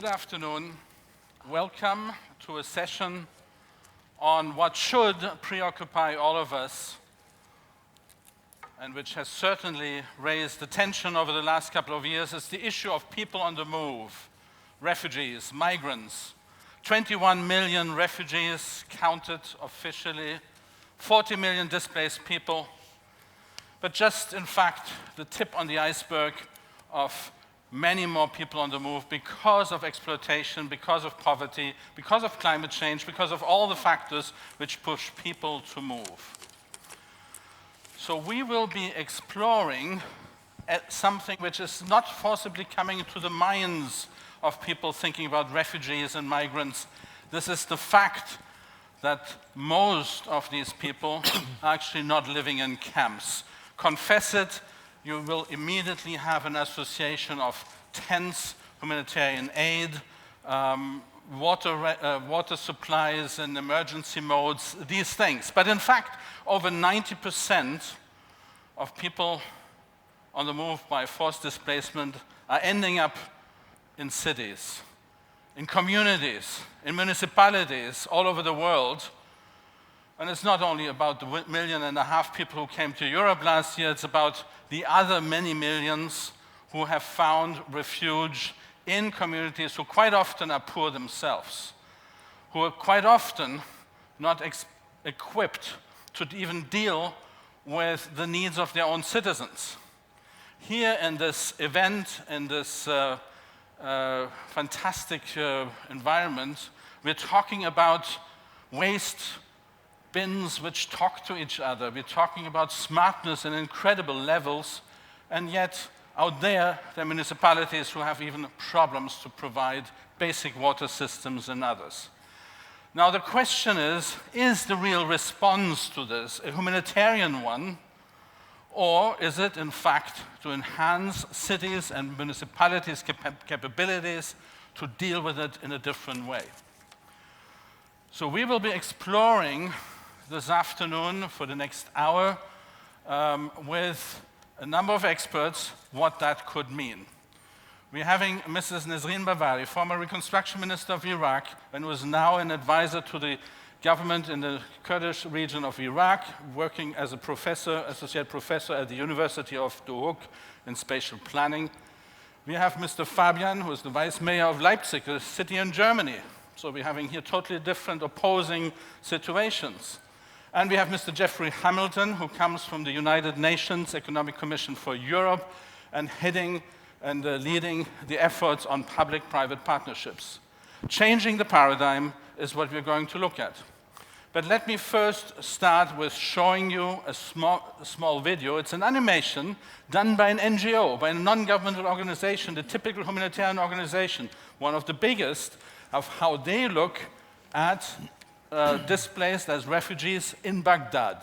Good afternoon. Welcome to a session on what should preoccupy all of us and which has certainly raised attention over the last couple of years is the issue of people on the move, refugees, migrants. 21 million refugees counted officially, 40 million displaced people, but just in fact the tip on the iceberg of many more people on the move because of exploitation, because of poverty, because of climate change, because of all the factors which push people to move. So we will be exploring something which is not forcibly coming to the minds of people thinking about refugees and migrants. This is the fact that most of these people are actually not living in camps. Confess it, you will immediately have an association of tents, humanitarian aid, water supplies and emergency modes, these things. But in fact, over 90% of people on the move by forced displacement are ending up in cities, in communities, in municipalities all over the world. And it's not only about the 1.5 million people who came to Europe last year, it's about the other many millions who have found refuge in communities who quite often are poor themselves, who are quite often not equipped to even deal with the needs of their own citizens. Here in this event, in this fantastic environment, we're talking about waste bins which talk to each other. We're talking about smartness in incredible levels, and yet out there are municipalities who have even problems to provide basic water systems and others. Now the question is the real response to this a humanitarian one, or is it in fact to enhance cities and municipalities' capabilities to deal with it in a different way? So we will be exploring this afternoon for the next hour with a number of experts what that could mean. We're having Mrs. Nesreen Barwari, former Reconstruction Minister of Iraq, and who is now an advisor to the government in the Kurdish region of Iraq, working as a professor, associate professor at the University of Duhok in spatial planning. We have Mr. Fabian, who is the vice mayor of Leipzig, a city in Germany. So we're having here totally different opposing situations. And we have Mr. Geoffrey Hamilton, who comes from the United Nations Economic Commission for Europe and heading and leading the efforts on public-private partnerships. Changing the paradigm is what we're going to look at. But let me first start with showing you a small video. It's an animation done by an NGO, by a non-governmental organization, the typical humanitarian organization, one of the biggest, of how they look at displaced as refugees in Baghdad.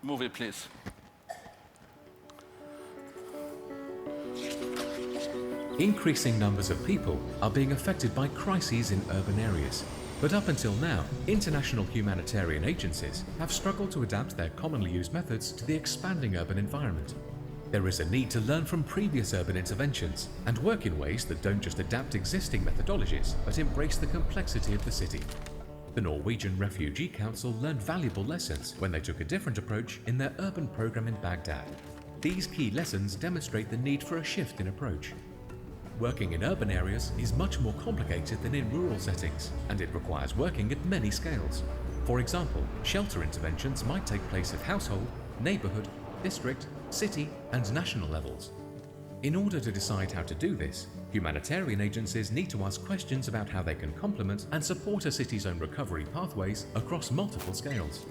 Movie, please. Increasing numbers of people are being affected by crises in urban areas. But up until now, international humanitarian agencies have struggled to adapt their commonly used methods to the expanding urban environment. There is a need to learn from previous urban interventions and work in ways that don't just adapt existing methodologies, but embrace the complexity of the city. The Norwegian Refugee Council learned valuable lessons when they took a different approach in their urban program in Baghdad. These key lessons demonstrate the need for a shift in approach. Working in urban areas is much more complicated than in rural settings, and it requires working at many scales. For example, shelter interventions might take place at household, neighborhood, district, city, and national levels. In order to decide how to do this, humanitarian agencies need to ask questions about how they can complement and support a city's own recovery pathways across multiple scales.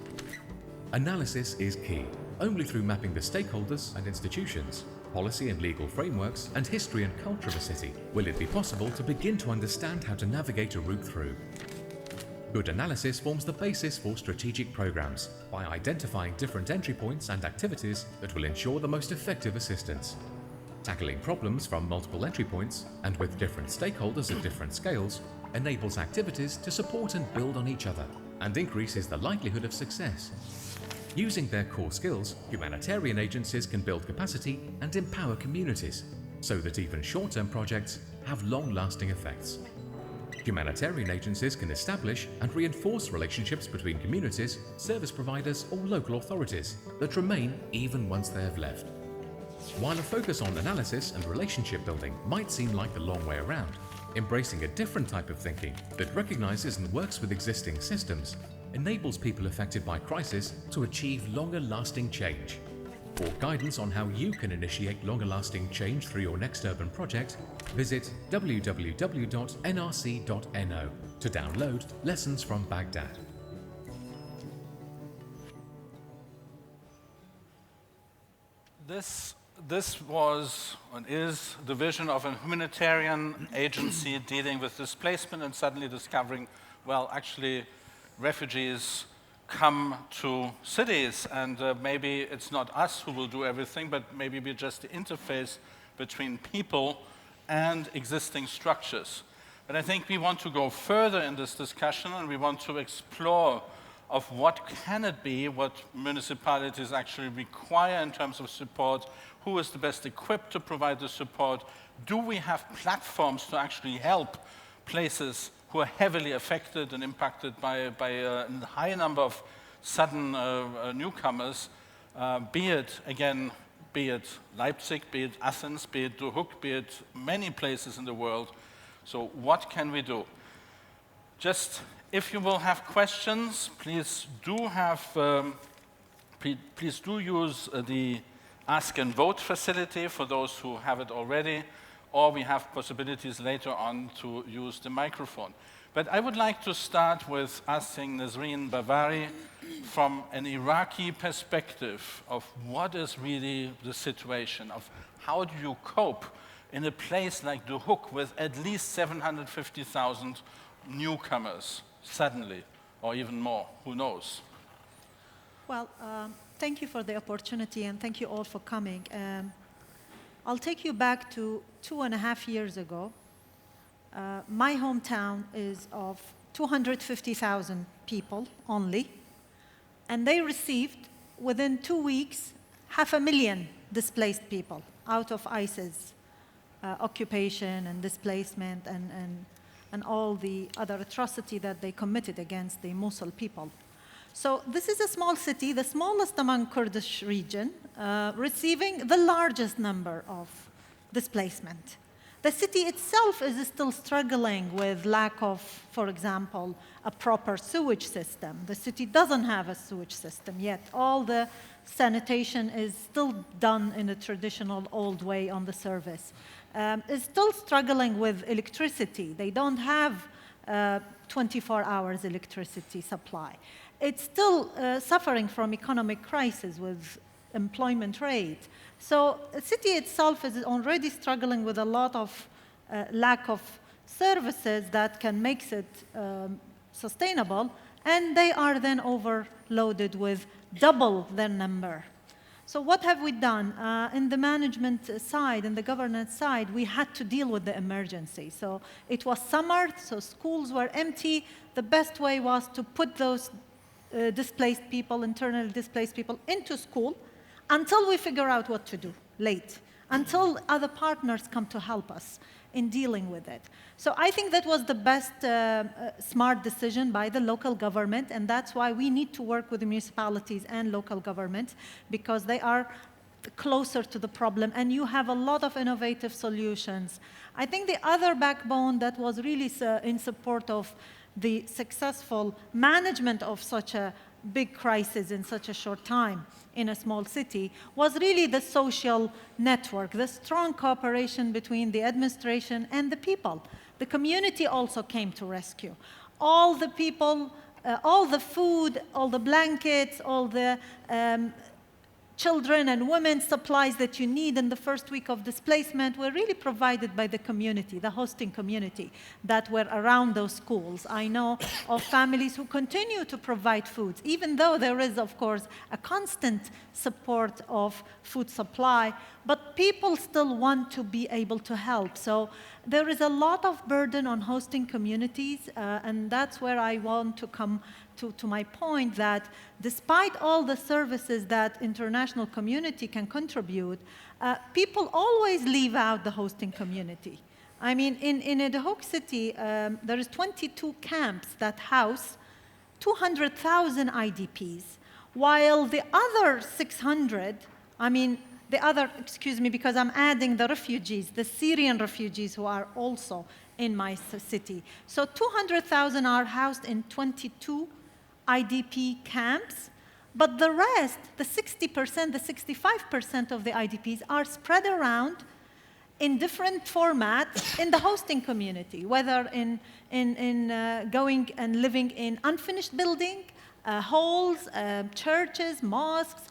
Analysis is key. Only through mapping the stakeholders and institutions, policy and legal frameworks, and history and culture of a city will it be possible to begin to understand how to navigate a route through. Good analysis forms the basis for strategic programs by identifying different entry points and activities that will ensure the most effective assistance. Tackling problems from multiple entry points and with different stakeholders at different scales enables activities to support and build on each other and increases the likelihood of success. Using their core skills, humanitarian agencies can build capacity and empower communities so that even short-term projects have long-lasting effects. Humanitarian agencies can establish and reinforce relationships between communities, service providers, or local authorities that remain even once they have left. While a focus on analysis and relationship building might seem like the long way around, embracing a different type of thinking that recognizes and works with existing systems enables people affected by crisis to achieve longer-lasting change. For guidance on how you can initiate longer-lasting change through your next urban project, visit www.nrc.no to download Lessons from Baghdad. This was and is the vision of a humanitarian agency dealing with displacement and suddenly discovering, well, actually, refugees come to cities, and maybe it's not us who will do everything, but maybe we're just the interface between people and existing structures. But I think we want to go further in this discussion, and we want to explore of what can it be, what municipalities actually require in terms of support, who is the best equipped to provide the support, do we have platforms to actually help places who are heavily affected and impacted by a high number of sudden newcomers, be it Leipzig, be it Athens, be it Duhok, be it many places in the world. So what can we do? Just, if you will have questions, please do use the Ask and Vote facility for those who have it already, or we have possibilities later on to use the microphone. But I would like to start with asking Nesreen Barwari from an Iraqi perspective of what is really the situation, of how do you cope in a place like Duhok with at least 750,000 newcomers suddenly, or even more, who knows? Well, thank you for the opportunity, and thank you all for coming. I'll take you back to 2.5 years ago. My hometown is of 250,000 people only, and they received, within 2 weeks, 500,000 displaced people out of ISIS occupation and displacement and all the other atrocity that they committed against the Mosul people. So this is a small city, the smallest among Kurdish region, receiving the largest number of displacement. The city itself is still struggling with lack of, for example, a proper sewage system. The city doesn't have a sewage system yet. All the sanitation is still done in a traditional old way on the surface. Is still struggling with electricity. They don't have 24 hours electricity supply. It's still suffering from economic crisis with employment rate. So the city itself is already struggling with a lot of lack of services that can make it sustainable, and they are then overloaded with double their number. So what have we done? In the management side, in the governance side, we had to deal with the emergency. So it was summer, so schools were empty. The best way was to put those displaced people, internally displaced people, into school until we figure out what to do late, until other partners come to help us in dealing with it. So I think that was the best smart decision by the local government, and that's why we need to work with the municipalities and local governments, because they are closer to the problem, and you have a lot of innovative solutions. I think the other backbone that was really in support of the successful management of such a big crisis in such a short time in a small city was really the social network, the strong cooperation between the administration and the people. The community also came to rescue. All the people, all the food, all the blankets, all the children and women supplies that you need in the first week of displacement were really provided by the community, the hosting community that were around those schools. I know of families who continue to provide food, even though there is, of course, a constant support of food supply, but people still want to be able to help. So there is a lot of burden on hosting communities, and that's where I want to come to my point that despite all the services that international community can contribute, people always leave out the hosting community. I mean, in the Hook City, there is 22 camps that house 200,000 IDPs, while the other 600, I mean, the other, excuse me, because I'm adding the refugees, the Syrian refugees who are also in my city. So 200,000 are housed in 22 IDP camps, but the rest, the 60%, the 65% of the IDPs are spread around in different formats in the hosting community, whether in going and living in unfinished building, halls, churches, mosques,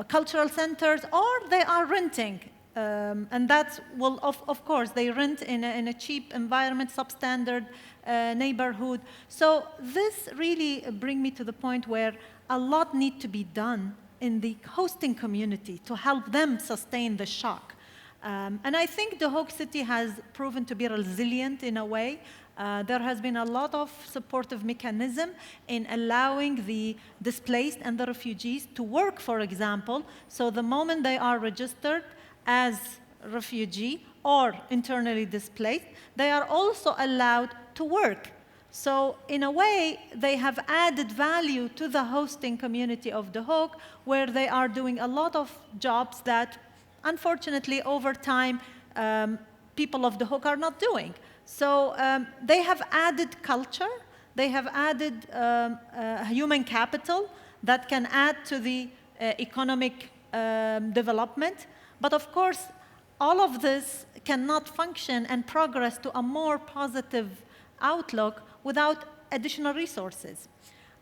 cultural centers, or they are renting. And that's, well, of course, they rent in a cheap environment, substandard neighborhood. So this really brings me to the point where a lot needs to be done in the hosting community to help them sustain the shock. And I think the Hook City has proven to be resilient in a way. There has been a lot of supportive mechanism in allowing the displaced and the refugees to work, for example. So the moment they are registered as refugee or internally displaced, they are also allowed to work. So in a way, they have added value to the hosting community of the Hook, where they are doing a lot of jobs that, unfortunately, over time, people of the Hook are not doing. So they have added culture, they have added human capital that can add to the economic development. But of course, all of this cannot function and progress to a more positive outlook without additional resources.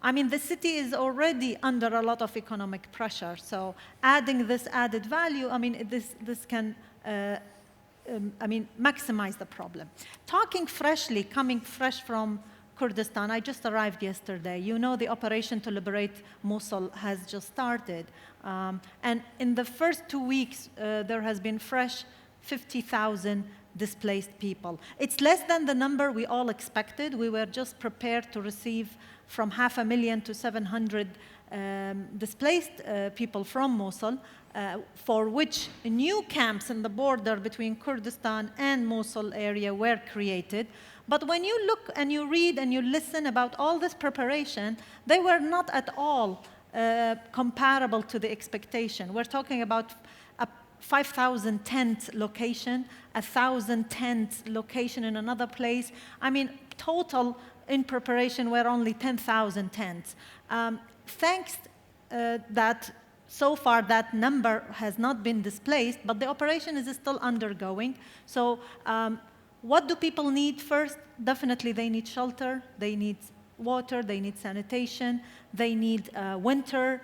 I mean, the city is already under a lot of economic pressure, so adding this added value, I mean, this can maximize the problem. Talking freshly, coming fresh from Kurdistan, I just arrived yesterday. You know, the operation to liberate Mosul has just started. And in the first 2 weeks, there has been fresh 50,000 displaced people. It's less than the number we all expected. We were just prepared to receive from 500,000 to 700 displaced people from Mosul, for which new camps in the border between Kurdistan and Mosul area were created. But when you look and you read and you listen about all this preparation, they were not at all comparable to the expectation. We're talking about a 5,000 tent location, 1,000 tent location in another place. I mean, total in preparation were only 10,000 tents. Thanks that so far that number has not been displaced, but the operation is still undergoing. So what do people need first? Definitely they need shelter, they need water, they need sanitation, they need winter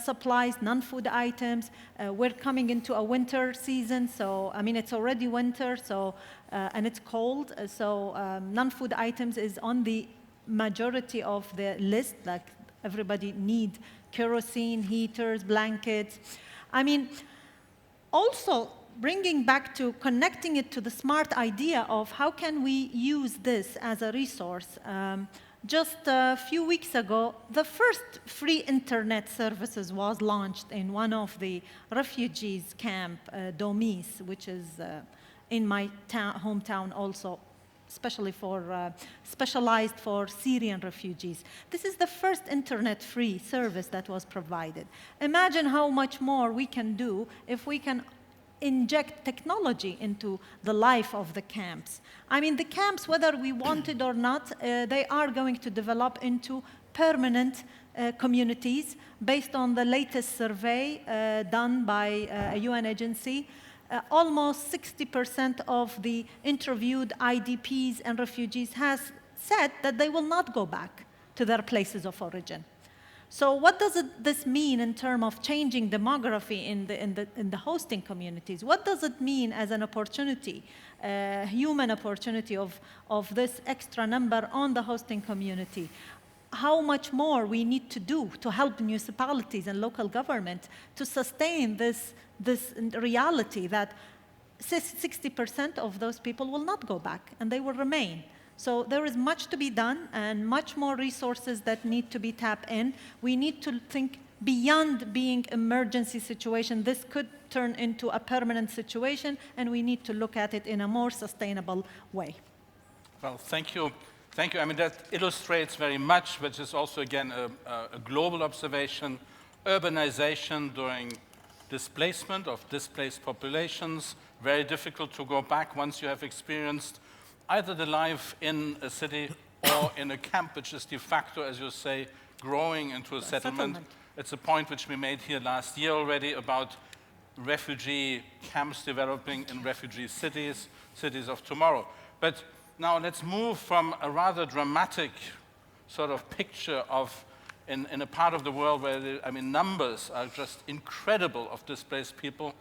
supplies, non-food items. We're coming into a winter season, so I mean it's already winter, so and it's cold, so non-food items is on the majority of the list. Like everybody need kerosene, heaters, blankets. I mean, also bringing back to connecting it to the smart idea of how can we use this as a resource. Just a few weeks ago, the first free internet services was launched in one of the refugees camp, UNECE, which is in my hometown also, especially for specialized for Syrian refugees. This is the first internet free service that was provided. Imagine how much more we can do if we can inject technology into the life of the camps. I mean, the camps, whether we want it or not, they are going to develop into permanent communities based on the latest survey done by a UN agency. Almost 60% of the interviewed IDPs and refugees has said that they will not go back to their places of origin. So what does this mean in terms of changing demography in the hosting communities? What does it mean as an opportunity, human opportunity of this extra number on the hosting community? How much more we need to do to help municipalities and local government to sustain this reality that 60% of those people will not go back and they will remain. So there is much to be done and much more resources that need to be tapped in. We need to think beyond being emergency situation. This could turn into a permanent situation, and we need to look at it in a more sustainable way. Well, thank you. Thank you. I mean, that illustrates very much, which is also, again, a global observation, urbanization during displacement of displaced populations, very difficult to go back once you have experienced either the life in a city or in a camp, which is de facto, as you say, growing into a settlement. It's a point which we made here last year already about refugee camps developing in refugee cities, cities of tomorrow. But now let's move from a rather dramatic sort of picture of in a part of the world where, I mean, numbers are just incredible of displaced people.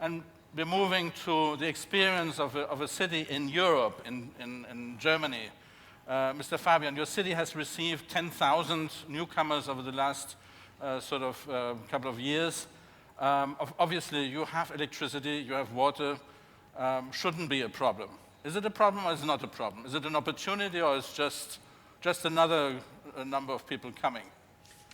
And we're moving to the experience of a city in Europe, in Germany. Mr. Fabian, your city has received 10,000 newcomers over the last couple of years. Obviously, you have electricity, you have water, shouldn't be a problem. Is it a problem or is it not a problem? Is it an opportunity or is it just another number of people coming?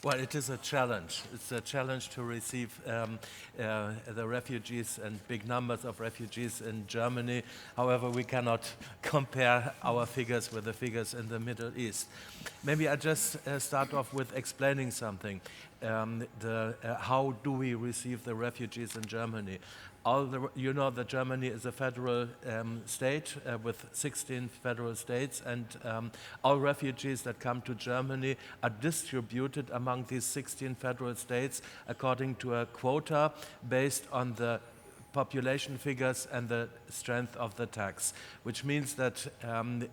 Well, it is a challenge. It's a challenge to receive the refugees and big numbers of refugees in Germany. However, we cannot compare our figures with the figures in the Middle East. Maybe I just start off with explaining something. How do we receive the refugees in Germany? You know that Germany is a federal state with 16 federal states, and all refugees that come to Germany are distributed among these 16 federal states according to a quota based on the population figures and the strength of the tax, which means that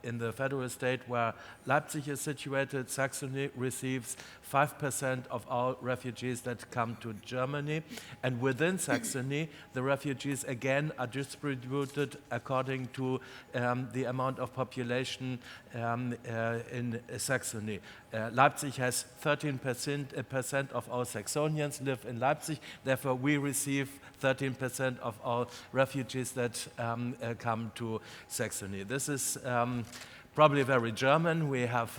in the federal state where Leipzig is situated, Saxony receives 5% of all refugees that come to Germany, and within Saxony the refugees again are distributed according to the amount of population in Saxony. Leipzig has 13% of all Saxonians live in Leipzig, therefore we receive 13% of all refugees that come to Saxony. This is probably very German. We have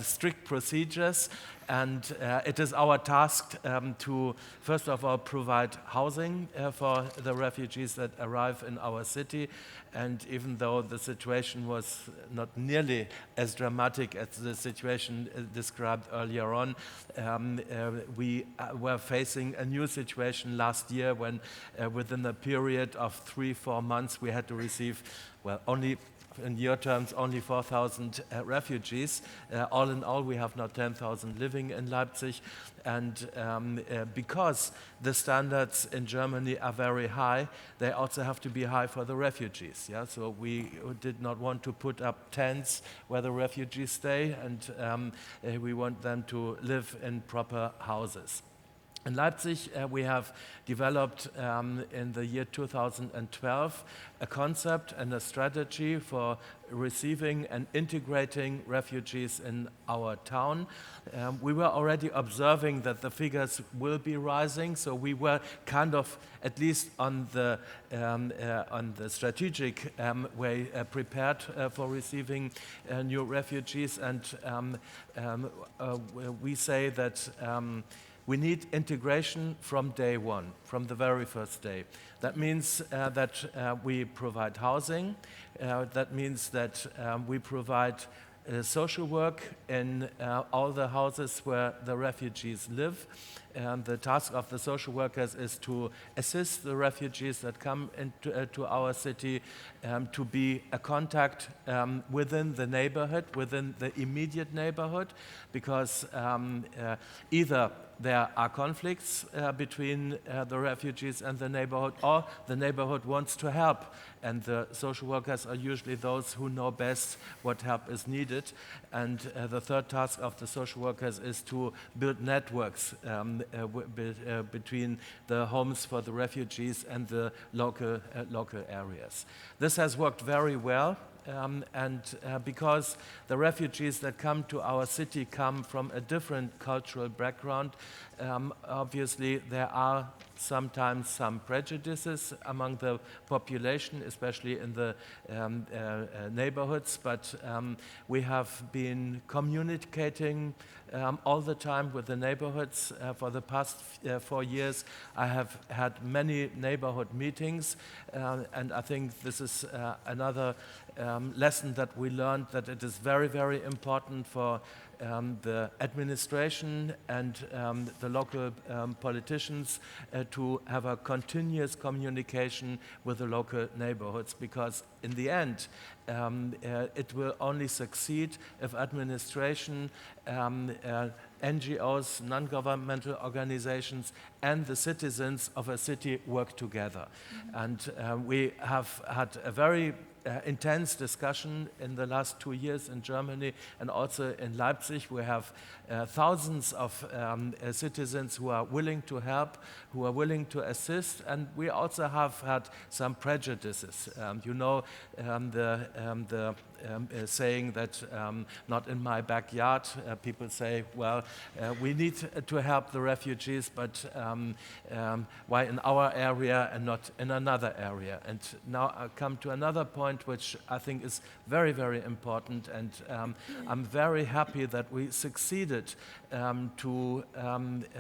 strict procedures, and it is our task to, first of all, provide housing for the refugees that arrive in our city. And even though the situation was not nearly as dramatic as the situation described earlier on, we were facing a new situation last year when within a period of 3-4 months we had to receive, well, only in year terms, only 4,000 refugees. All in all, we have now 10,000 living in Leipzig. And because the standards in Germany are very high, they also have to be high for the refugees. Yeah? So we did not want to put up tents where the refugees stay, and we want them to live in proper houses. In Leipzig, we have developed in the year 2012 a concept and a strategy for receiving and integrating refugees in our town. We were already observing that the figures will be rising, so we were kind of, at least on the strategic way, prepared for receiving new refugees. And we say that we need integration from day one, from the very first day. That means that we provide housing. That means that we provide social work in all the houses where the refugees live. The task of the social workers is to assist the refugees that come into our city to be a contact within the neighborhood, within the immediate neighborhood, because either there are conflicts between the refugees and the neighborhood, or the neighborhood wants to help, and the social workers are usually those who know best what help is needed. And the third task of the social workers is to build networks between the homes for the refugees and the local areas. This has worked very well. Because the refugees that come to our city come from a different cultural background, obviously there are sometimes some prejudices among the population, especially in the neighborhoods, but we have been communicating all the time with the neighborhoods. For the past 4 years, I have had many neighborhood meetings, and I think this is another lesson that we learned, that it is very, very important for the administration and the local politicians to have a continuous communication with the local neighborhoods, because in the end it will only succeed if administration, NGOs, non-governmental organizations and the citizens of a city work together. And we have had a very intense discussion in the last 2 years in Germany and also in Leipzig. We have thousands of citizens who are willing to help, who are willing to assist, and we also have had some prejudices. You know, the saying that not in my backyard. People say, well, we need to help the refugees, but why in our area and not in another area? And now I come to another point which I think is very, very important, and I'm very happy that we succeeded to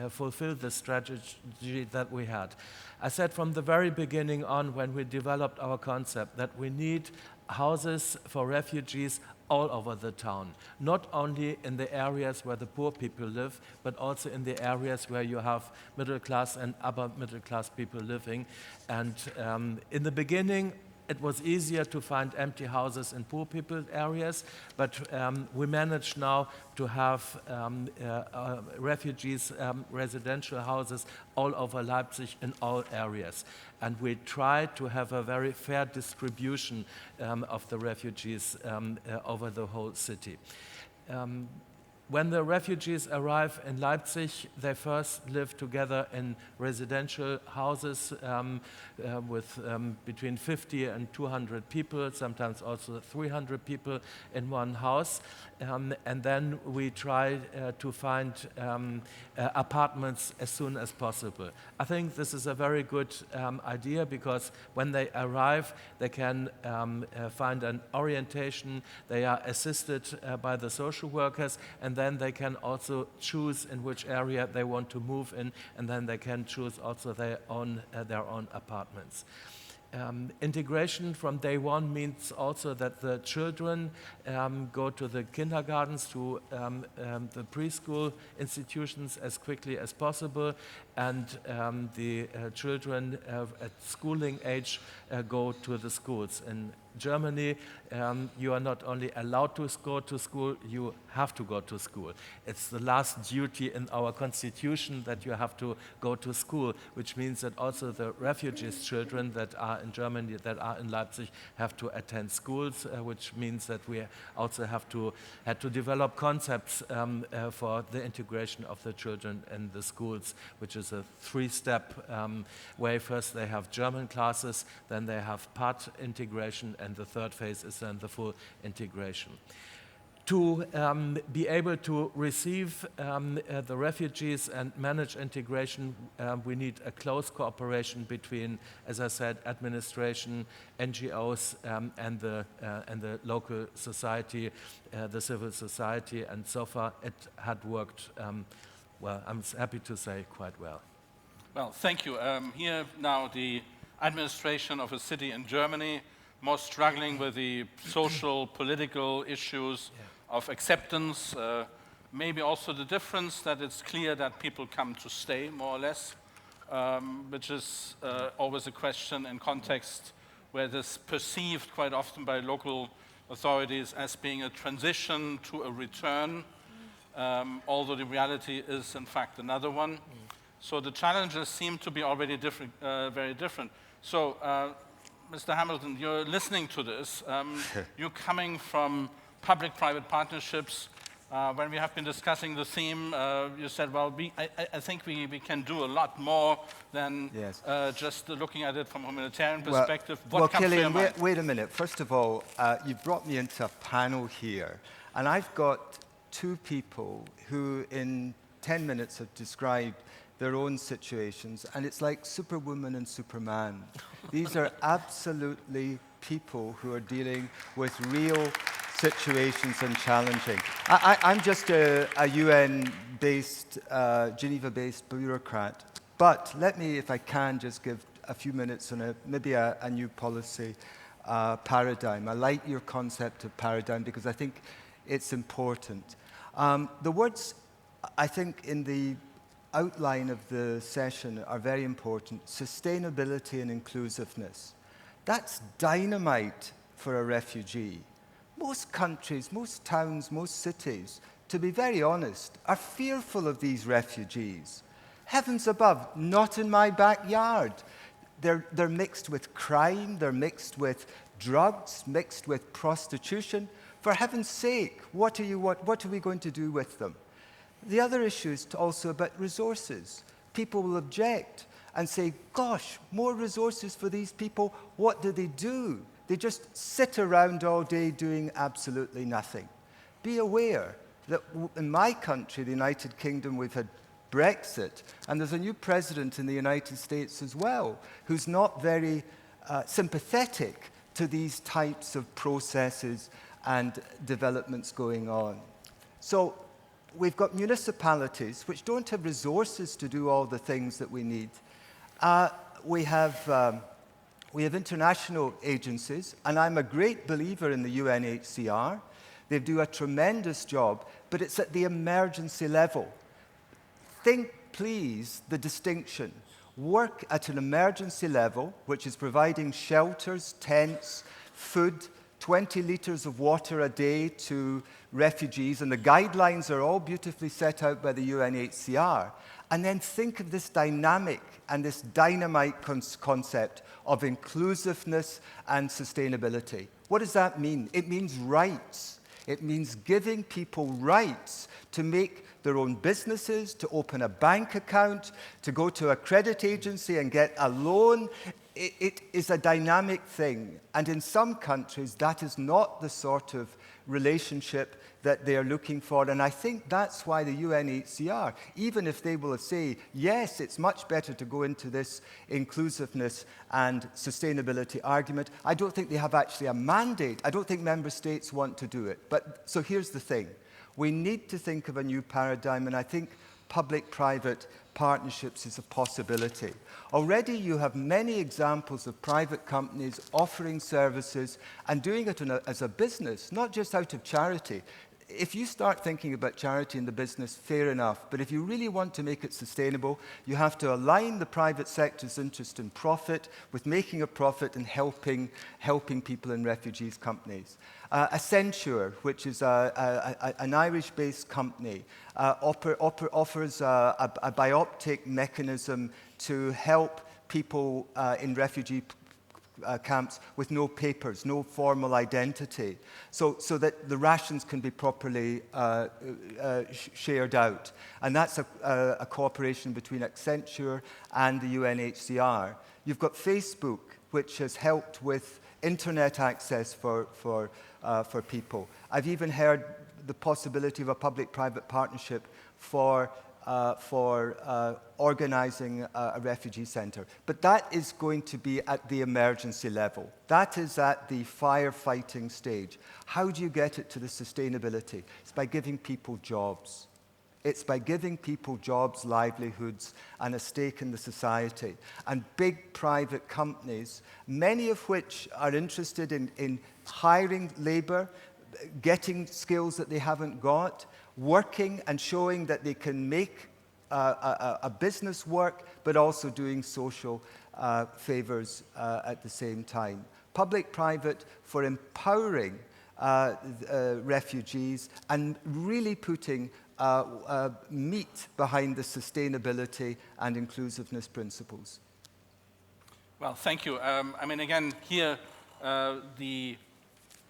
fulfill the strategy that we had. I said from the very beginning on, when we developed our concept, that we need houses for refugees all over the town, not only in the areas where the poor people live, but also in the areas where you have middle class and upper middle class people living. And in the beginning, it was easier to find empty houses in poor people areas, but we managed now to have refugees residential houses all over Leipzig in all areas. And we try to have a very fair distribution of the refugees over the whole city. When the refugees arrive in Leipzig, they first live together in residential houses with between 50 and 200 people, sometimes also 300 people in one house. And then we try to find apartments as soon as possible. I think this is a very good idea, because when they arrive, they can find an orientation, they are assisted by the social workers, and then they can also choose in which area they want to move in, and then they can choose also their own apartments. Integration from day one means also that the children go to the kindergartens, to the preschool institutions as quickly as possible, and the children at schooling age go to the schools. In Germany, you are not only allowed to go to school, you have to go to school. It's the last duty in our constitution that you have to go to school, which means that also the refugees' children that are in Germany, that are in Leipzig, have to attend schools, which means that we also had to develop concepts for the integration of the children in the schools, which is a 3-step way. First they have German classes, then they have part integration, and the third phase is then the full integration. To be able to receive the refugees and manage integration, we need a close cooperation between, as I said, administration, NGOs, and the local society, the civil society, and so far it had worked, well, I'm happy to say, quite well. Well, thank you. Here now the administration of a city in Germany, more struggling with the social, political issues of acceptance, maybe also the difference that it's clear that people come to stay, more or less, which is always a question in context where it is perceived quite often by local authorities as being a transition to a return, although the reality is in fact another one. So the challenges seem to be already different, very different. So, Mr. Hamilton, you're listening to this. You're coming from public-private partnerships. When we have been discussing the theme, you said, well, I think we can do a lot more than just looking at it from a humanitarian perspective. Well, Kilian, wait a minute. First of all, you brought me into a panel here, and I've got 2 people who in 10 minutes have described their own situations, and it's like Superwoman and Superman. These are absolutely people who are dealing with real situations and challenging. I'm just a UN-based, Geneva-based bureaucrat, but let me, if I can, just give a few minutes on maybe a new policy paradigm. I like your concept of paradigm because I think it's important. The words, I think, in the outline of the session are very important. Sustainability and inclusiveness. That's dynamite for a refugee. Most countries, most towns, most cities, to be very honest, are fearful of these refugees. Heavens above, not in my backyard. They're mixed with crime, they're mixed with drugs, mixed with prostitution. For heaven's sake, what are we going to do with them? The other issue is also about resources. People will object and say, gosh, more resources for these people, what do? They just sit around all day doing absolutely nothing. Be aware that in my country, the United Kingdom, we've had Brexit, and there's a new president in the United States as well, who's not very sympathetic to these types of processes and developments going on. So we've got municipalities which don't have resources to do all the things that we need. We have international agencies, and I'm a great believer in the UNHCR. They do a tremendous job, but it's at the emergency level. Think, please, the distinction. Work at an emergency level, which is providing shelters, tents, food, 20 litres of water a day to refugees, and the guidelines are all beautifully set out by the UNHCR. And then think of this dynamic and this dynamite concept of inclusiveness and sustainability. What does that mean? It means rights. It means giving people rights to make their own businesses, to open a bank account, to go to a credit agency and get a loan. It is a dynamic thing. And in some countries, that is not the sort of relationship that they are looking for. And I think that's why the UNHCR, even if they will say, yes, it's much better to go into this inclusiveness and sustainability argument, I don't think they have actually a mandate. I don't think member states want to do it. But so here's the thing. We need to think of a new paradigm, and I think public-private partnerships is a possibility. Already you have many examples of private companies offering services and doing it as a business, not just out of charity. If you start thinking about charity in the business, fair enough. But if you really want to make it sustainable, you have to align the private sector's interest in profit with making a profit and helping people in refugees' companies. Accenture, which is an Irish-based company, offers a bioptic mechanism to help people in refugee camps with no papers, no formal identity, so that the rations can be properly shared out. And that's a cooperation between Accenture and the UNHCR. You've got Facebook, which has helped with internet access for people. I've even heard the possibility of a public-private partnership for organizing a refugee center. But that is going to be at the emergency level. That is at the firefighting stage. How do you get it to the sustainability? It's by giving people jobs. It's by giving people jobs, livelihoods, and a stake in the society. And big private companies, many of which are interested in hiring labor, getting skills that they haven't got, working and showing that they can make a business work, but also doing social favors at the same time. Public-private for empowering refugees and really putting meat behind the sustainability and inclusiveness principles. Well, thank you. I mean, again, here, the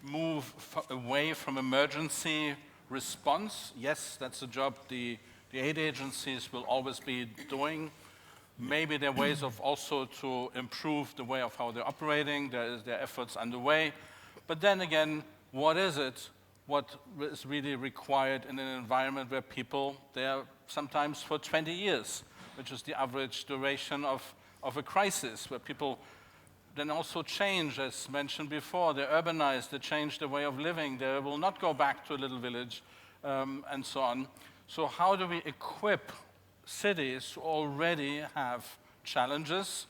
move away from emergency response, yes, that's a job the aid agencies will always be doing. Maybe there are ways of also to improve the way of how they're operating. There are efforts underway. But then again, what is it? What is really required in an environment where people, they are sometimes for 20 years. which is the average duration of a crisis, where people then also change, as mentioned before. They urbanize, they change their way of living, they will not go back to a little village, and so on. So how do we equip cities who already have challenges?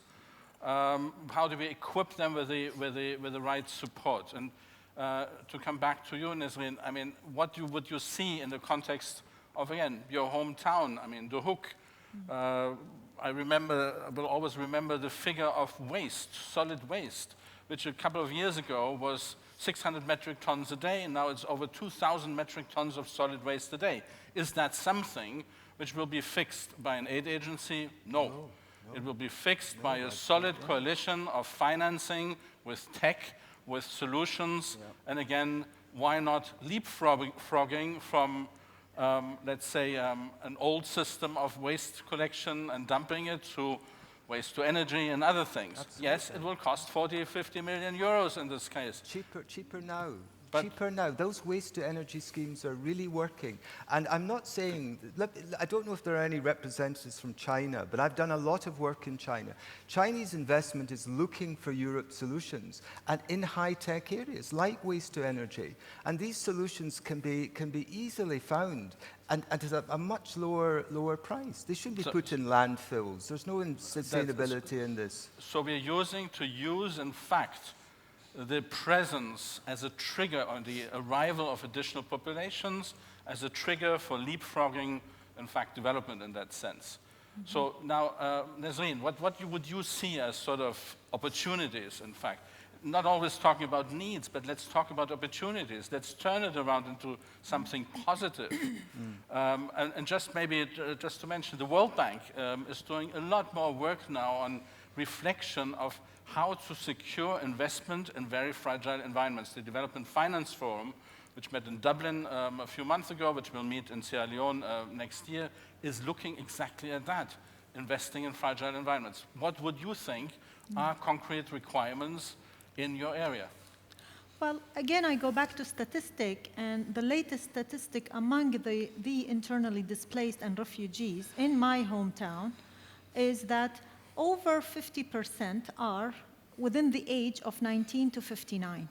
How do we equip them with the right support? And to come back to you, Nesreen, I mean, what would you see in the context of, again, your hometown? I mean, The Hook. I will always remember the figure of waste, solid waste, which a couple of years ago was 600 metric tons a day, and now it's over 2,000 metric tons of solid waste a day. Is that something which will be fixed by an aid agency? No. It will be fixed by a solid coalition of financing with tech, with solutions, and again, why not leapfrogging from let's say, an old system of waste collection and dumping it to waste to energy and other things. Absolutely. Yes, it will cost 40, 50 million euros in this case. Cheaper now. Cheaper now. Those waste to energy schemes are really working. And I'm not saying, I don't know if there are any representatives from China, but I've done a lot of work in China. Chinese investment is looking for Europe solutions and in high-tech areas like waste to energy. And these solutions can be easily found and at a much lower price. They shouldn't be put in landfills. There's no sustainability in this. So we're use, in fact, the presence as a trigger on the arrival of additional populations, as a trigger for leapfrogging, in fact, development in that sense. Mm-hmm. So now, Nesreen, what would you see as sort of opportunities, in fact? Not always talking about needs, but let's talk about opportunities. Let's turn it around into something positive. And just maybe, just to mention, the World Bank is doing a lot more work now on reflection of how to secure investment in very fragile environments. The Development Finance Forum, which met in Dublin a few months ago, which will meet in Sierra Leone next year, is looking exactly at that, investing in fragile environments. What would you think are concrete requirements in your area? Well, again, I go back to statistic, and the latest statistic among the internally displaced and refugees in my hometown is that over 50% are within the age of 19 to 59.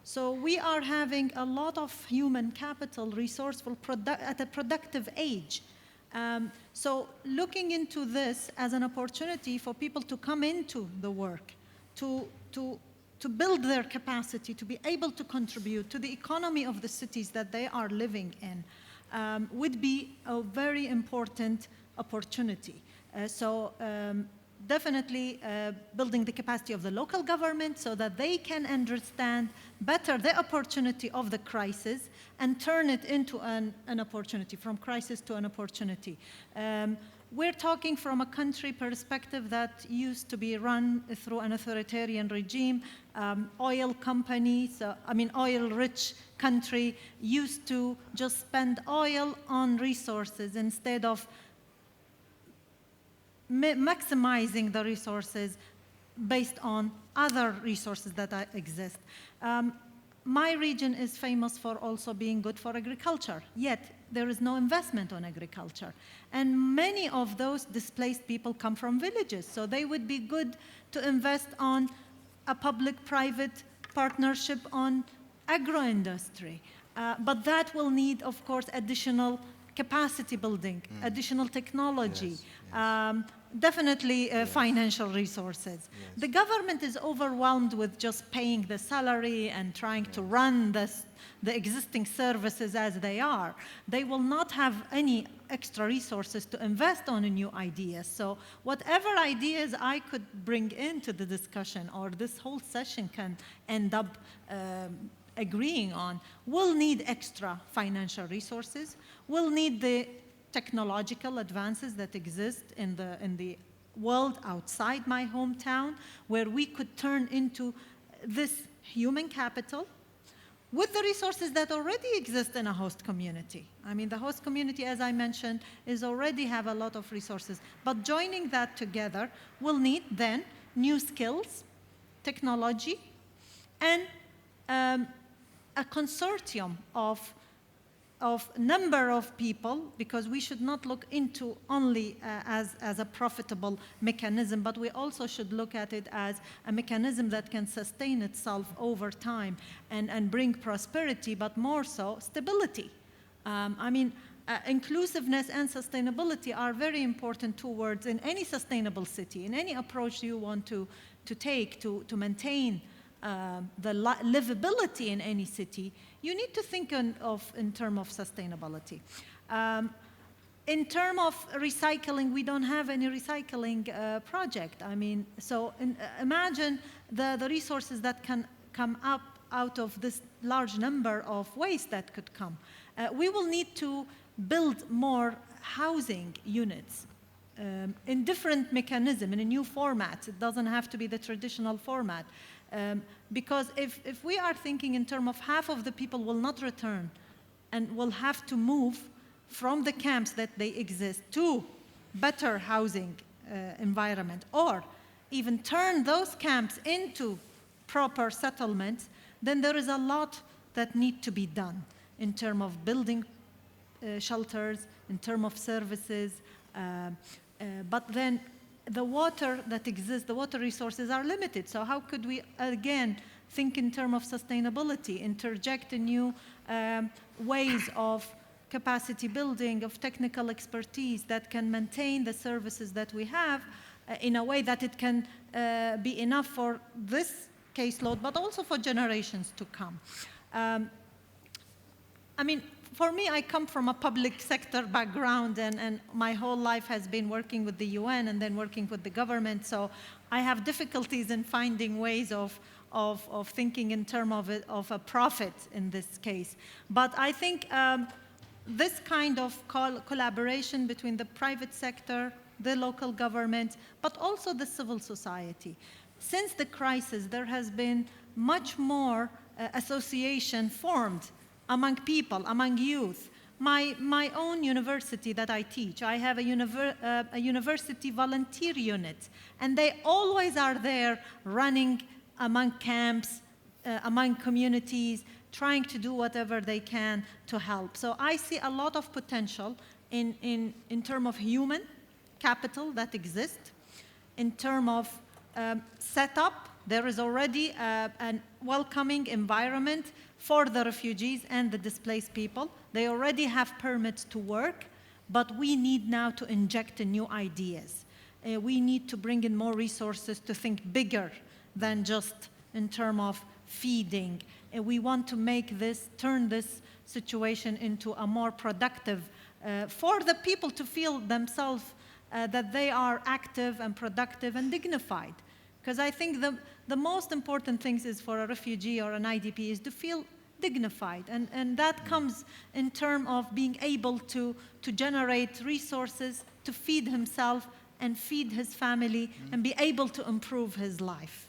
So we are having a lot of human capital, resourceful, at a productive age. So looking into this as an opportunity for people to come into the work, to build their capacity, to be able to contribute to the economy of the cities that they are living in, would be a very important opportunity. Definitely building the capacity of the local government so that they can understand better the opportunity of the crisis and turn it into an opportunity, from crisis to an opportunity. We're talking from a country perspective that used to be run through an authoritarian regime. Oil companies, oil-rich country used to just spend oil on resources instead of maximizing the resources based on other resources that exist. My region is famous for also being good for agriculture, yet there is no investment on agriculture. And many of those displaced people come from villages, so they would be good to invest on a public-private partnership on agro-industry. But that will need, of course, additional capacity building, additional technology, definitely financial resources. Yes. The government is overwhelmed with just paying the salary and trying to run the existing services as they are. They will not have any extra resources to invest on new ideas. So whatever ideas I could bring into the discussion or this whole session can end up agreeing on will need extra financial resources, will need the technological advances that exist in the world outside my hometown, where we could turn into this human capital with the resources that already exist in a host community. I mean, the host community, as I mentioned, is already have a lot of resources. But joining that together will need then new skills, technology, and a consortium of of number of people, because we should not look into only as a profitable mechanism, but we also should look at it as a mechanism that can sustain itself over time and bring prosperity, but more so stability. Inclusiveness and sustainability are very important two words in any sustainable city, in any approach you want to take to maintain the livability in any city. You need to think in terms of sustainability. In terms of recycling, we don't have any recycling project. Imagine the resources that can come up out of this large number of waste that could come. We will need to build more housing units in different mechanism, in a new format. It doesn't have to be the traditional format. Because if we are thinking in terms of half of the people will not return and will have to move from the camps that they exist to better housing environment, or even turn those camps into proper settlements, then there is a lot that need to be done in terms of building shelters, in terms of services, but then the water that exists, the water resources are limited. So how could we, again, think in terms of sustainability, interject in new ways of capacity building, of technical expertise that can maintain the services that we have in a way that it can be enough for this caseload, but also for generations to come. For me, I come from a public sector background, and my whole life has been working with the UN and then working with the government, so I have difficulties in finding ways of thinking in terms of a profit in this case. But I think this kind of collaboration between the private sector, the local government, but also the civil society. Since the crisis, there has been much more association formed among people, among youth. My own university that I teach, I have a university volunteer unit, and they always are there running among camps, among communities, trying to do whatever they can to help. So I see a lot of potential in terms of human capital that exists, in terms of setup. There is already a welcoming environment for the refugees and the displaced people. They already have permits to work, but we need now to inject in new ideas. We need to bring in more resources to think bigger than just in terms of feeding. We want to turn this situation into a more productive, for the people to feel themselves that they are active and productive and dignified. Because I think the most important thing is for a refugee or an IDP is to feel dignified. And that comes in terms of being able to generate resources to feed himself and feed his family and be able to improve his life.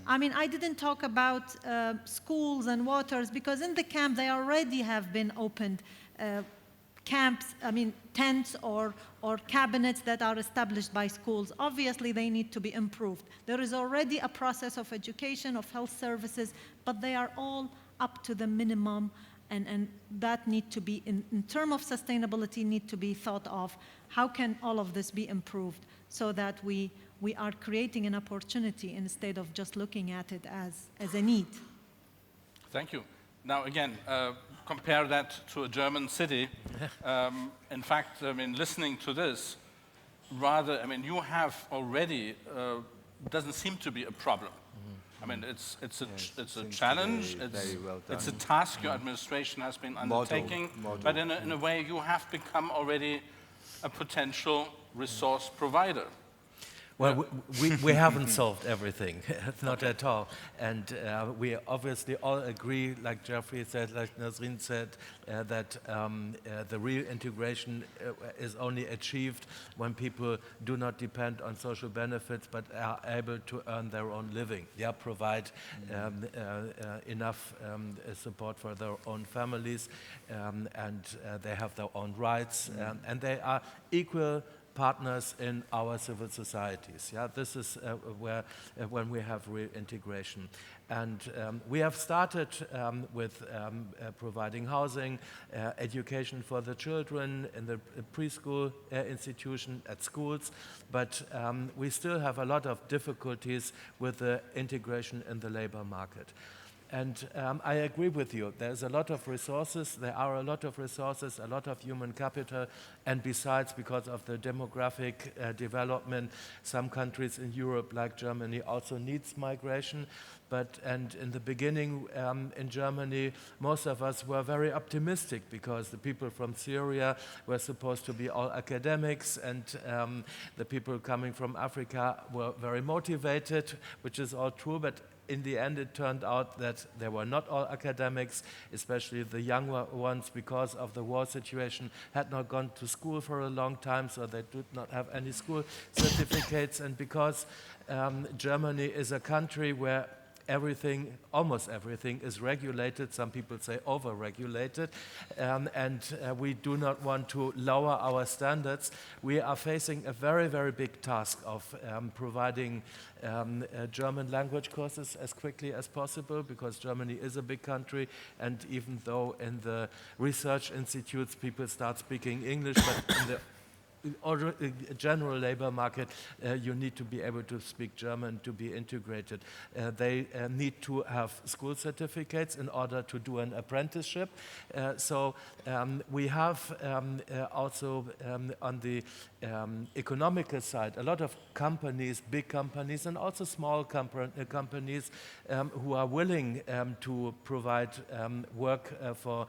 I didn't talk about schools and waters, because in the camp they already have been opened camps, tents or cabinets that are established by schools. Obviously, they need to be improved. There is already a process of education, of health services, but they are all up to the minimum, and that need to be, in terms of sustainability, need to be thought of. How can all of this be improved so that we are creating an opportunity instead of just looking at it as a need? Thank you. Now, again, compare that to a German city. In fact, listening to this, you have already, doesn't seem to be a problem. It's a challenge, it's a task your administration has been undertaking, but in a way you have become already a potential resource provider. Well, we haven't solved everything, not at all. And we obviously all agree, like Geoffrey said, like Nesreen said, that the real integration is only achieved when people do not depend on social benefits, but are able to earn their own living. They provide enough support for their own families, and they have their own rights, and they are equal partners in our civil societies. Yeah, this is where when we have reintegration. And we have started with providing housing, education for the children in the preschool institution, at schools, but we still have a lot of difficulties with the integration in the labor market. And I agree with you. There's a lot of resources. There are a lot of resources, a lot of human capital. And besides, because of the demographic development, some countries in Europe, like Germany, also needs migration. And in the beginning, in Germany, most of us were very optimistic because the people from Syria were supposed to be all academics, and the people coming from Africa were very motivated, which is all true. But in the end, it turned out that they were not all academics, especially the younger ones, because of the war situation, had not gone to school for a long time, so they did not have any school certificates. And because Germany is a country where everything, almost everything, is regulated. Some people say over-regulated, and we do not want to lower our standards. We are facing a very, very big task of providing German language courses as quickly as possible, because Germany is a big country, and even though in the research institutes people start speaking English, but in the general labor market, you need to be able to speak German to be integrated. They need to have school certificates in order to do an apprenticeship. So we have also on the economical side, a lot of companies, big companies, and also small companies who are willing to provide work for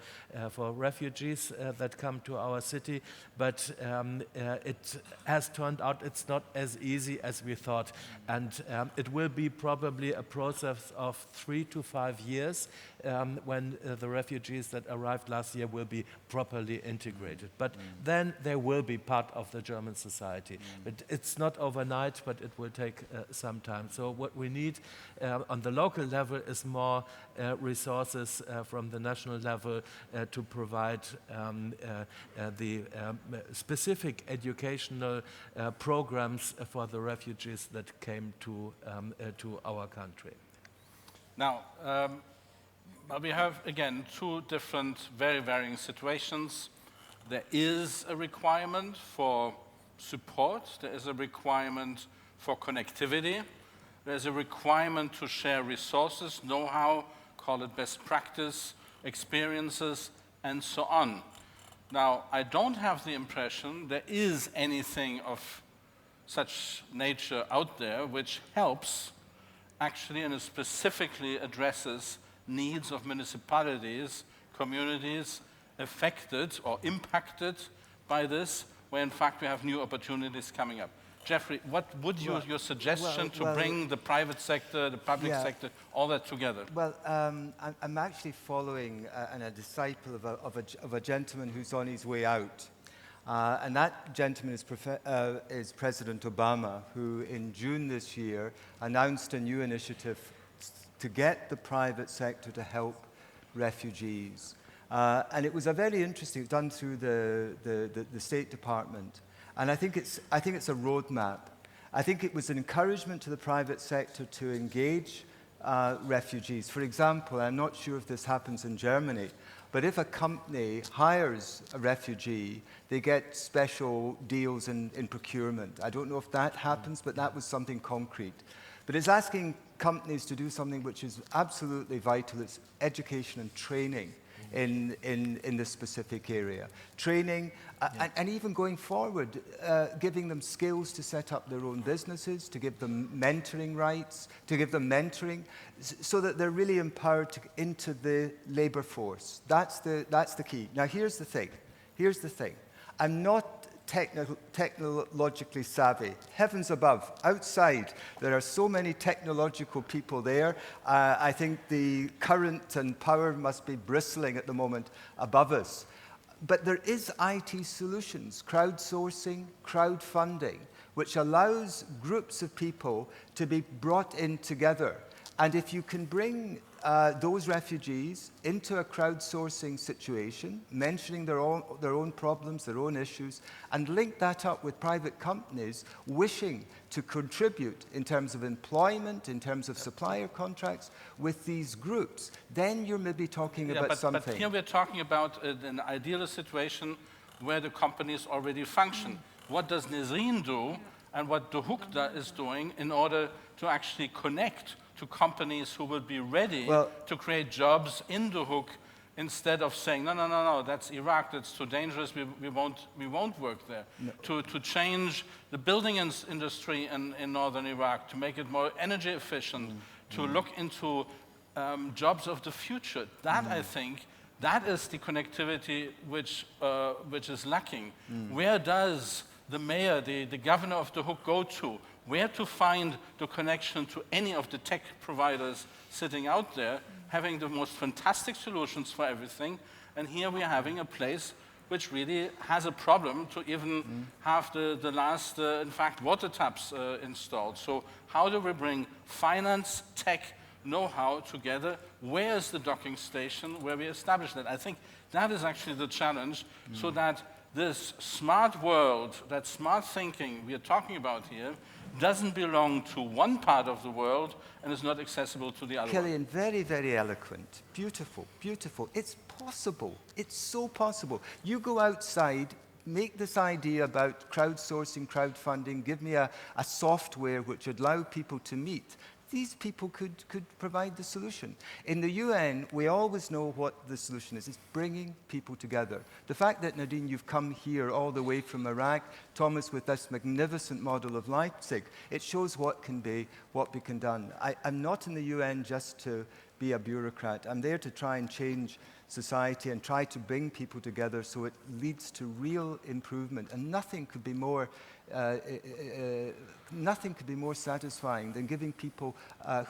refugees that come to our city, but it has turned out it's not as easy as we thought, and it will be probably a process of 3 to 5 years when the refugees that arrived last year will be properly integrated. But then they will be part of the German society. But it's not overnight, but it will take some time. So what we need on the local level is more resources from the national level to provide the specific educational programs for the refugees that came to our country. Now, we have, again, two different, very varying situations. There is a requirement for support. There is a requirement for connectivity. There's a requirement to share resources, know-how, call it best practice, experiences, and so on. Now, I don't have the impression there is anything of such nature out there which helps actually and specifically addresses needs of municipalities, communities affected or impacted by this, where in fact we have new opportunities coming up. Geoffrey, what would your suggestion to bring the private sector, the public sector, all that together? Well, I'm actually following and a disciple of a gentleman who's on his way out. And that gentleman is President Obama, who in June this year announced a new initiative to get the private sector to help refugees. And it was a very interesting, done through the State Department. And I think it's a roadmap. I think it was an encouragement to the private sector to engage refugees. For example, I'm not sure if this happens in Germany, but if a company hires a refugee, they get special deals in procurement. I don't know if that happens, but that was something concrete. But it's asking companies to do something which is absolutely vital. It's education and training in this specific area. Training, and even going forward, giving them skills to set up their own businesses, to give them mentoring rights, to give them mentoring, so that they're really empowered into the labor force. That's the key. Now, here's the thing. I'm not technologically savvy. Heavens above, outside, there are so many technological people there. I think the current and power must be bristling at the moment above us. But there is IT solutions, crowdsourcing, crowdfunding, which allows groups of people to be brought in together. And if you can bring those refugees into a crowdsourcing situation, mentioning their own problems, their own issues, and link that up with private companies wishing to contribute in terms of employment, in terms of supplier contracts with these groups, then you're maybe talking about something. But here we're talking about an ideal situation where the companies already function. What does Nesreen do and what the Hook is doing in order to actually connect to companies who will be ready to create jobs in the Hook instead of saying, no, that's Iraq, that's too dangerous, we won't work there. No. To change the building industry in northern Iraq, to make it more energy efficient, to look into jobs of the future. That, I think, that is the connectivity which is lacking. Where does the mayor, the governor of the Hook go to? Where to find the connection to any of the tech providers sitting out there, having the most fantastic solutions for everything, and here we are having a place which really has a problem to even have the last, in fact, water taps installed. So how do we bring finance, tech, know-how together? Where is the docking station where we establish that? I think that is actually the challenge, so that this smart world, that smart thinking we are talking about here, doesn't belong to one part of the world and is not accessible to the other. Kilian, very, very eloquent. Beautiful, beautiful. It's possible. It's so possible. You go outside, make this idea about crowdsourcing, crowdfunding, give me a software which would allow people to meet. These people could provide the solution. In the UN, we always know what the solution is. It's bringing people together. The fact that, Nadine, you've come here all the way from Iraq, Thomas with this magnificent model of Leipzig, it shows what can be done. I'm not in the UN just to be a bureaucrat. I'm there to try and change society and try to bring people together so it leads to real improvement. And nothing could be more satisfying than giving people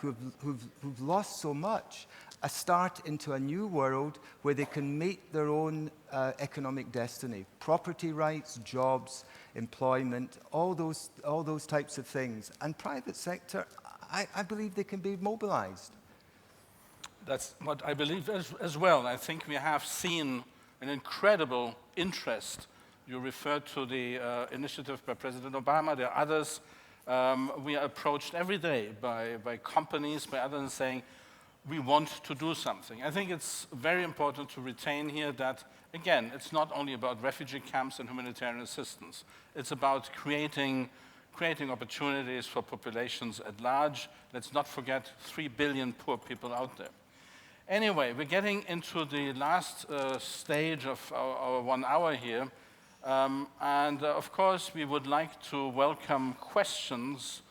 who've lost so much a start into a new world where they can make their own economic destiny. Property rights, jobs, employment, all those types of things. And private sector, I believe they can be mobilized. That's what I believe as well. I think we have seen an incredible interest. You referred to the initiative by President Obama. There are others. We are approached every day by companies, by others saying, we want to do something. I think it's very important to retain here that, again, it's not only about refugee camps and humanitarian assistance. It's about creating opportunities for populations at large. Let's not forget 3 billion poor people out there. Anyway, we're getting into the last stage of our 1 hour here. And of course, we would like to welcome questions,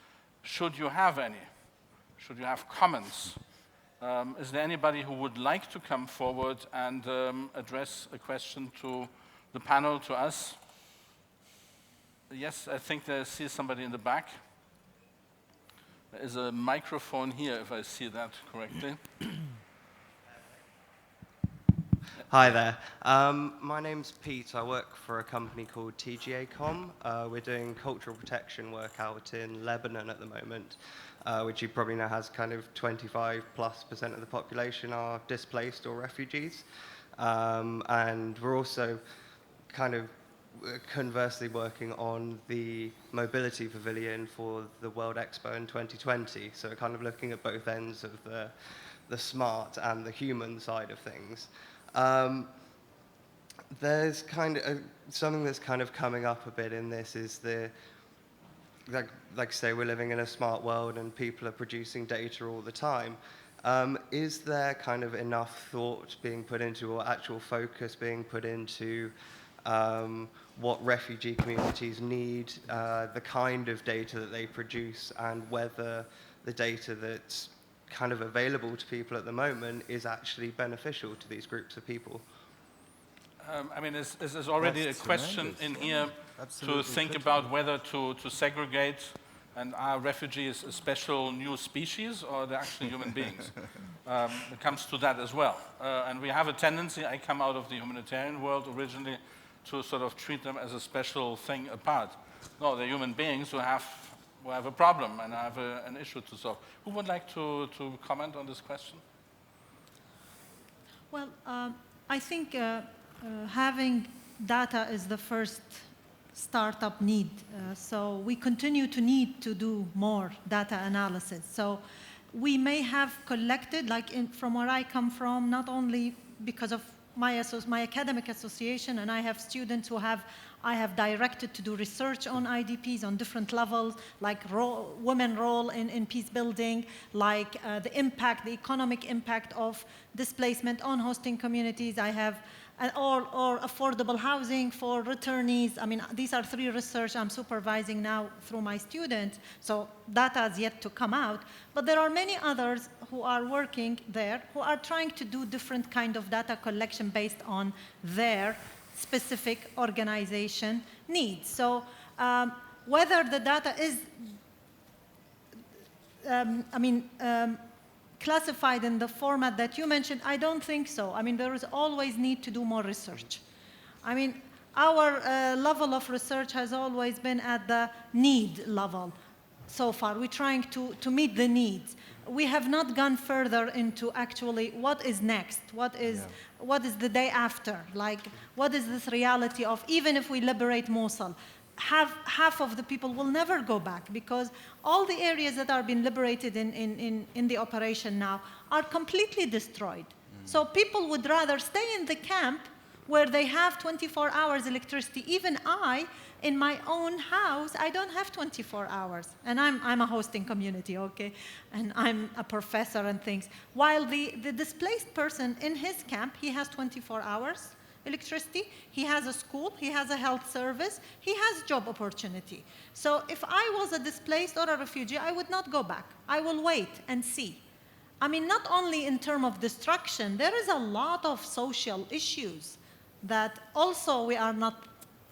should you have any, should you have comments. Is there anybody who would like to come forward and address a question to the panel, to us? Yes, I think I see somebody in the back. There is a microphone here, if I see that correctly. Hi there. My name's Pete. I work for a company called TGA.com. We're doing cultural protection work out in Lebanon at the moment, which you probably know has kind of 25+% of the population are displaced or refugees. And we're also kind of conversely working on the mobility pavilion for the World Expo in 2020. So we're kind of looking at both ends of the smart and the human side of things. There's kind of something that's kind of coming up a bit in this is like I say, we're living in a smart world and people are producing data all the time. Is there kind of enough thought being put into, or actual focus being put into what refugee communities need, the kind of data that they produce, and whether the data that's kind of available to people at the moment is actually beneficial to these groups of people? I mean, there's already a question in here to think about whether to segregate, and are refugees a special new species or they're actually human beings? It comes to that as well. And we have a tendency, I come out of the humanitarian world originally, to sort of treat them as a special thing apart. No, they're human beings who have a problem and have an issue to solve. Who would like to comment on this question? Well, I think having data is the first startup need. So we continue to need to do more data analysis. So we may have collected, like from where I come from, not only because of my academic association, and I have students who I have directed to do research on IDPs on different levels, like women role in peace building, like the impact, the economic impact of displacement on hosting communities. I have, or affordable housing for returnees. I mean, these are 3 research I'm supervising now through my students, so data is yet to come out. But there are many others who are working there, who are trying to do different kind of data collection based on their specific organization needs. So whether the data is, classified in the format that you mentioned, I don't think so. I mean, there is always need to do more research. I mean, our level of research has always been at the need level so far. We're trying to meet the needs. We have not gone further into actually what is next, what is the day after, like what is this reality of, even if we liberate Mosul, half of the people will never go back, because all the areas that are being liberated in the operation now are completely destroyed. So people would rather stay in the camp where they have 24 hours electricity. Even I, in my own house, I don't have 24 hours. And I'm a hosting community, okay? And I'm a professor and things. While the displaced person in his camp, he has 24 hours electricity, he has a school, he has a health service, he has job opportunity. So if I was a displaced or a refugee, I would not go back. I will wait and see. I mean, not only in terms of destruction, there is a lot of social issues that also we are not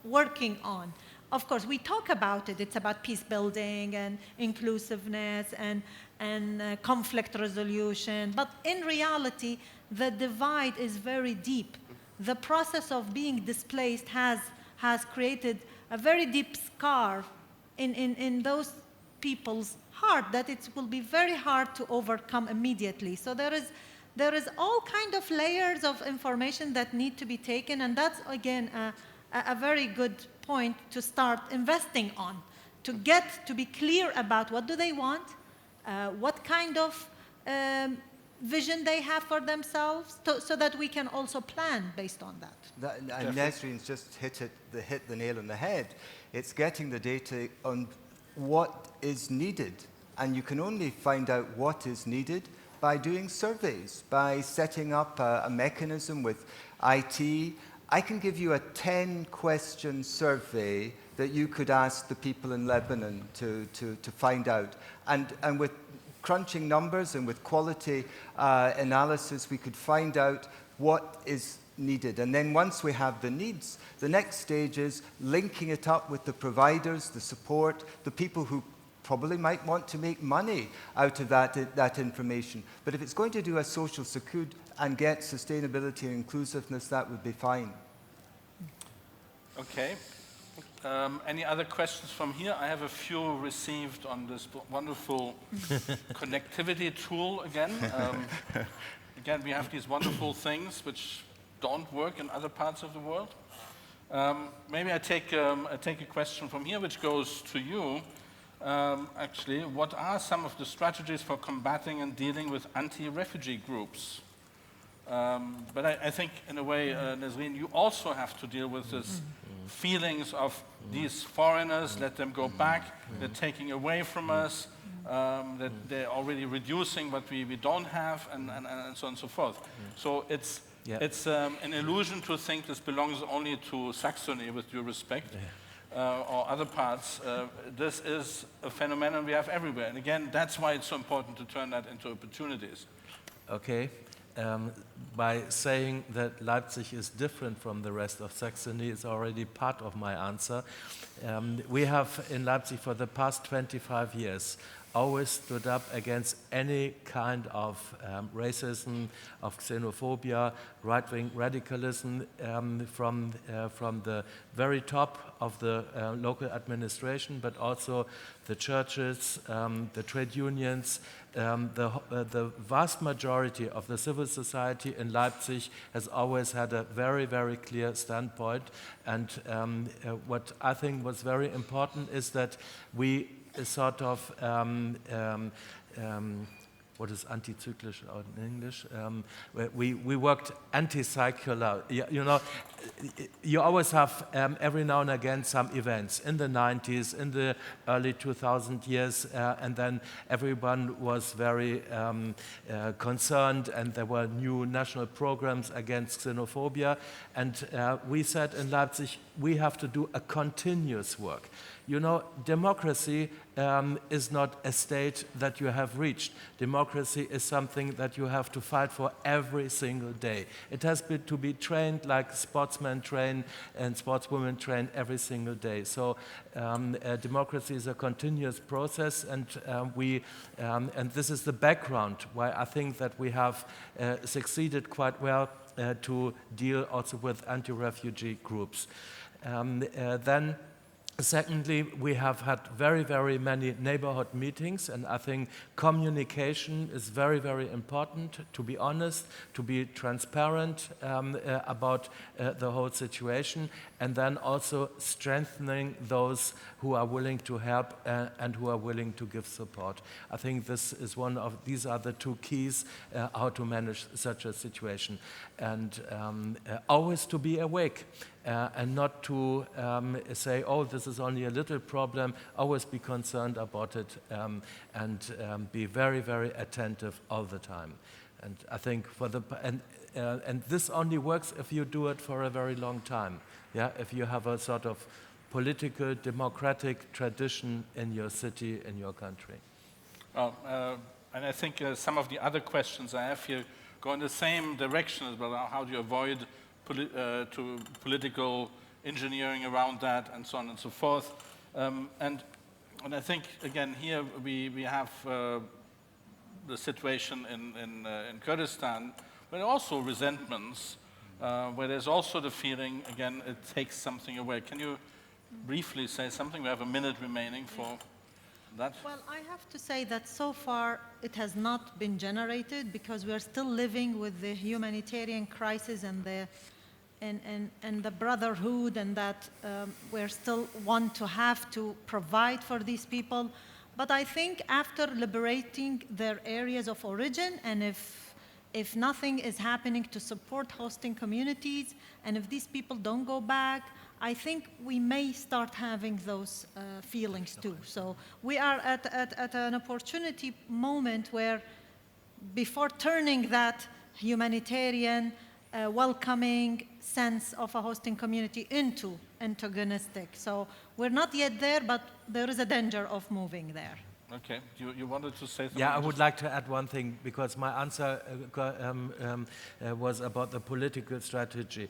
working on. Of course, we talk about it. It's about peace building and inclusiveness and conflict resolution. But in reality, the divide is very deep. The process of being displaced has created a very deep scar in those people's heart that it will be very hard to overcome immediately. So there is all kind of layers of information that need to be taken, and that's, again, a very good point to start investing on, to get to be clear about what do they want, what kind of vision they have for themselves, so that we can also plan based on that. And Nesreen's just hit the nail on the head. It's getting the data on what is needed, and you can only find out what is needed by doing surveys, by setting up a mechanism with IT. I can give you a 10-question survey that you could ask the people in Lebanon to find out. And with crunching numbers and with quality analysis, we could find out what is needed. And then once we have the needs, the next stage is linking it up with the providers, the support, the people who probably might want to make money out of that information. But if it's going to do a social security and get sustainability and inclusiveness, that would be fine. Okay. Any other questions from here? I have a few received on this wonderful connectivity tool again. Again, we have these wonderful things which don't work in other parts of the world. Maybe I take a question from here, which goes to you. Actually, what are some of the strategies for combating and dealing with anti-refugee groups? But I think, in a way, Nesreen, you also have to deal with this feelings of these foreigners, let them go back, they're taking away from us, that they're already reducing what we don't have, and so on and so forth. So it's an illusion to think this belongs only to Saxony, with due respect, or other parts. This is a phenomenon we have everywhere. And again, that's why it's so important to turn that into opportunities. Okay. By saying that Leipzig is different from the rest of Saxony is already part of my answer. We have in Leipzig for the past 25 years always stood up against any kind of racism, of xenophobia, right-wing radicalism from the very top of the local administration, but also the churches, the trade unions. The vast majority of the civil society in Leipzig has always had a very, very clear standpoint. And what I think was very important is that we sort of what is antizyklisch in English? We worked anti-cyclical. You know, you always have every now and again some events in the 90s, in the early 2000 years, and then everyone was very concerned, and there were new national programs against xenophobia. And we said in Leipzig, we have to do a continuous work. You know, democracy is not a state that you have reached. Democracy is something that you have to fight for every single day. It has to be trained like sportsmen train and sportswomen train every single day. So democracy is a continuous process, and and this is the background why I think that we have succeeded quite well to deal also with anti-refugee groups. Then, secondly, we have had very, very many neighborhood meetings, and I think communication is very, very important, to be honest, to be transparent about the whole situation, and then also strengthening those who are willing to help and who are willing to give support. I think this is these are the two keys how to manage such a situation. And always to be awake. And not to say, oh, this is only a little problem, always be concerned about it and be very, very attentive all the time. And I think and this only works if you do it for a very long time. Yeah, if you have a sort of political, democratic tradition in your city, in your country. And I think some of the other questions I have here go in the same direction as well. How do you avoid political engineering around that, and so on and so forth. And I think, again, here we have the situation in Kurdistan, but also resentments, where there's also the feeling, again, it takes something away. Can you briefly say something? We have a minute remaining for that. Well, I have to say that so far it has not been generated, because we are still living with the humanitarian crisis and the brotherhood, and that we're still want to have to provide for these people. But I think after liberating their areas of origin, and if nothing is happening to support hosting communities, and if these people don't go back, I think we may start having those feelings too. So we are at an opportunity moment where, before turning that humanitarian, welcoming sense of a hosting community into antagonistic. So we're not yet there, but there is a danger of moving there. Okay, you wanted to say something? Yeah, I would like to add one thing, because my answer was about the political strategy.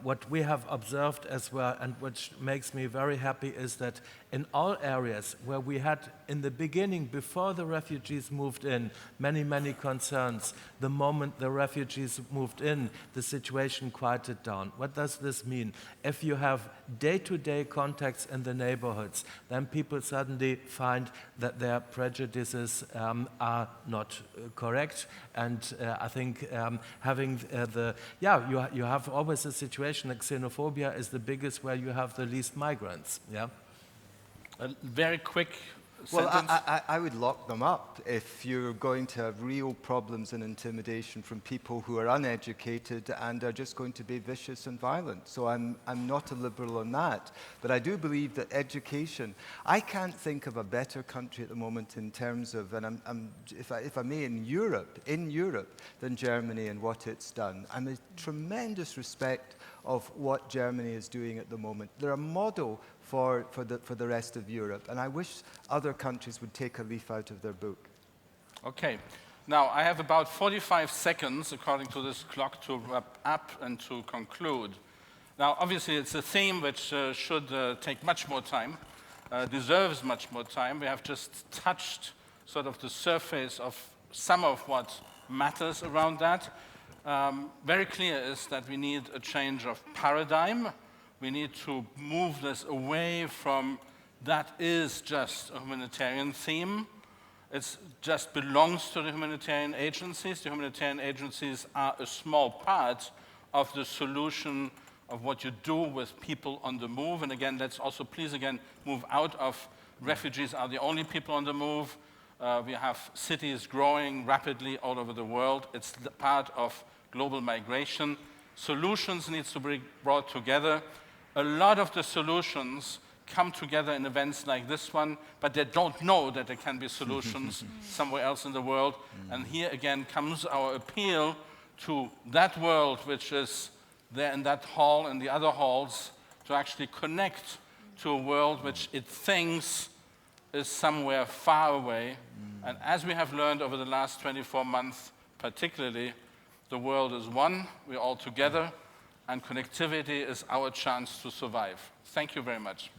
What we have observed as well, and which makes me very happy, is that in all areas where we had, in the beginning, before the refugees moved in, many, many concerns, the moment the refugees moved in, the situation quieted down. What does this mean? If you have day-to-day contacts in the neighborhoods, then people suddenly find that their prejudices are not correct. And I think having you have always a situation like xenophobia is the biggest where you have the least migrants. Yeah. A very quick Well, sentence. I would lock them up if you're going to have real problems and intimidation from people who are uneducated and are just going to be vicious and violent. So I'm not a liberal on that. But I do believe that education, I can't think of a better country at the moment in terms of, and if I may, in Europe, than Germany and what it's done. I'm a tremendous respect of what Germany is doing at the moment. They're a model for the rest of Europe, and I wish other countries would take a leaf out of their book. Okay. Now, I have about 45 seconds, according to this clock, to wrap up and to conclude. Now, obviously, it's a theme which should take much more time, deserves much more time. We have just touched sort of the surface of some of what matters around that. Very clear is that we need a change of paradigm. We need to move this away from that is just a humanitarian theme. It just belongs to the humanitarian agencies. The humanitarian agencies are a small part of the solution of what you do with people on the move. And again, let's also please again move out of refugees are the only people on the move. We have cities growing rapidly all over the world. It's part of global migration. Solutions needs to be brought together. A lot of the solutions come together in events like this one, but they don't know that there can be solutions somewhere else in the world. And here again comes our appeal to that world which is there in that hall and the other halls to actually connect to a world which it thinks is somewhere far away. And as we have learned over the last 24 months, particularly, the world is one, we're all together, and connectivity is our chance to survive. Thank you very much.